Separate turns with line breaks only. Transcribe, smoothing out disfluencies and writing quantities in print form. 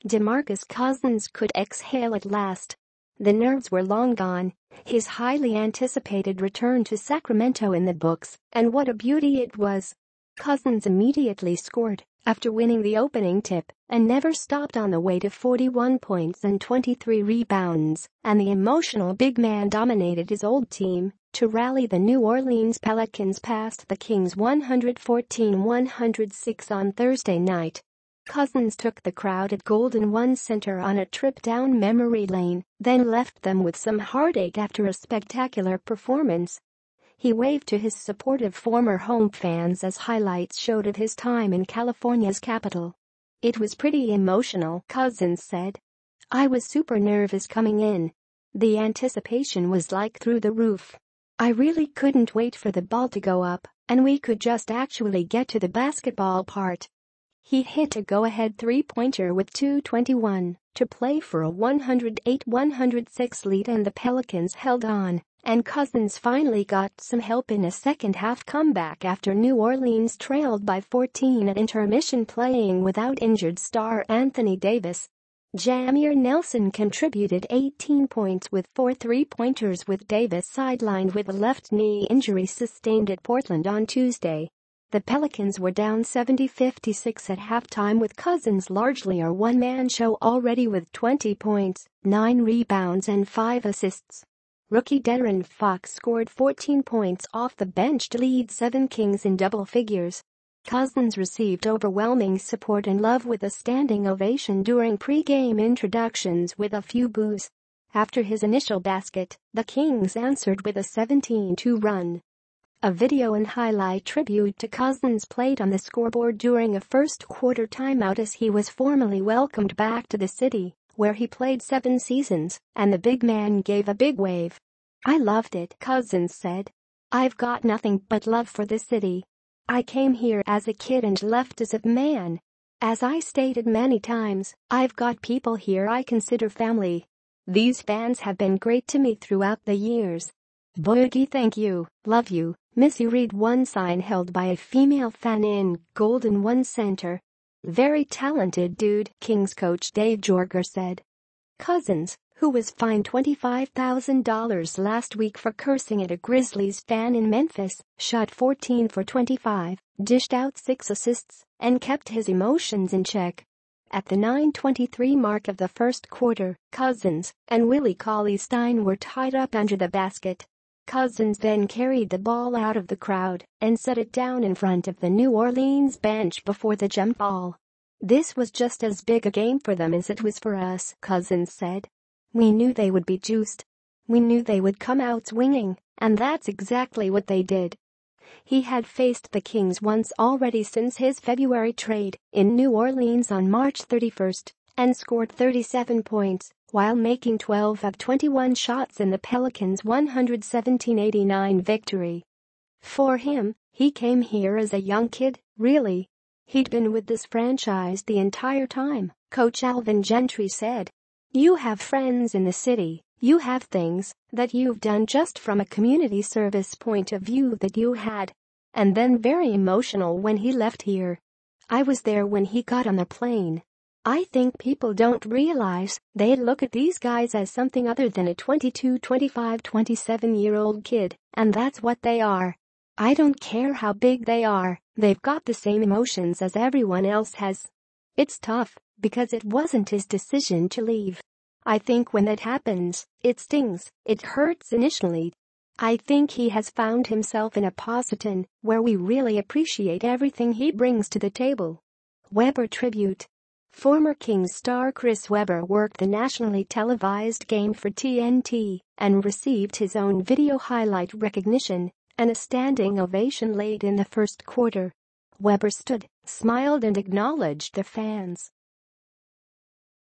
DeMarcus Cousins could exhale at last. The nerves were long gone, his highly anticipated return to Sacramento in the books, and what a beauty it was. Cousins immediately scored after winning the opening tip and never stopped on the way to 41 points and 23 rebounds, and the emotional big man dominated his old team to rally the New Orleans Pelicans past the Kings 114-106 on Thursday night. Cousins took the crowd at Golden One Center on a trip down memory lane, then left them with some heartache after a spectacular performance. He waved to his supportive former home fans as highlights showed of his time in California's capital. "It was pretty emotional," Cousins said. "I was super nervous coming in. The anticipation was like through the roof. I really couldn't wait for the ball to go up and we could just actually get to the basketball part." He hit a go-ahead three-pointer with 2:21 to play for a 108-106 lead, and the Pelicans held on, and Cousins finally got some help in a second-half comeback after New Orleans trailed by 14 at intermission, playing without injured star Anthony Davis. Jameer Nelson contributed 18 points with 4 three-pointers, with Davis sidelined with a left knee injury sustained at Portland on Tuesday. The Pelicans were down 70-56 at halftime, with Cousins largely a one-man show already with 20 points, 9 rebounds and 5 assists. Rookie De'Aaron Fox scored 14 points off the bench to lead 7 Kings in double figures. Cousins received overwhelming support and love with a standing ovation during pre-game introductions with a few boos. After his initial basket, the Kings answered with a 17-2 run. A video and highlight tribute to Cousins played on the scoreboard during a first-quarter timeout as he was formally welcomed back to the city, where he played 7 seasons, and the big man gave a big wave. "I loved it," Cousins said. "I've got nothing but love for this city. I came here as a kid and left as a man. As I stated many times, I've got people here I consider family. These fans have been great to me throughout the years. Boogie, thank you, love you, miss you," read one sign held by a female fan in Golden One Center. "Very talented dude," Kings coach Dave Joerger said. Cousins, who was fined $25,000 last week for cursing at a Grizzlies fan in Memphis, shot 14 for 25, dished out 6 assists, and kept his emotions in check. At the 9:23 mark of the first quarter, Cousins and Willie Cauley-Stein were tied up under the basket. Cousins then carried the ball out of the crowd and set it down in front of the New Orleans bench before the jump ball. "This was just as big a game for them as it was for us," Cousins said. "We knew they would be juiced. We knew they would come out swinging, and that's exactly what they did." He had faced the Kings once already since his February trade in New Orleans on March 31 and scored 37 points while making 12 of 21 shots in the Pelicans' 117-89 victory. For him, he came here as a young kid, really. He'd been with this franchise the entire time, Coach Alvin Gentry said. "You have friends in the city, you have things that you've done just from a community service point of view that you had." And then very emotional when he left here. "I was there when he got on the plane. I think people don't realize they look at these guys as something other than a 22, 25, 27-year-old kid, and that's what they are. I don't care how big they are, they've got the same emotions as everyone else has." It's tough, because it wasn't his decision to leave. "I think when that happens, it stings, it hurts initially. I think he has found himself in a position where we really appreciate everything he brings to the table." Webber tribute. Former Kings star Chris Webber worked the nationally televised game for TNT and received his own video highlight recognition and a standing ovation late in the first quarter. Webber stood, smiled and acknowledged the fans.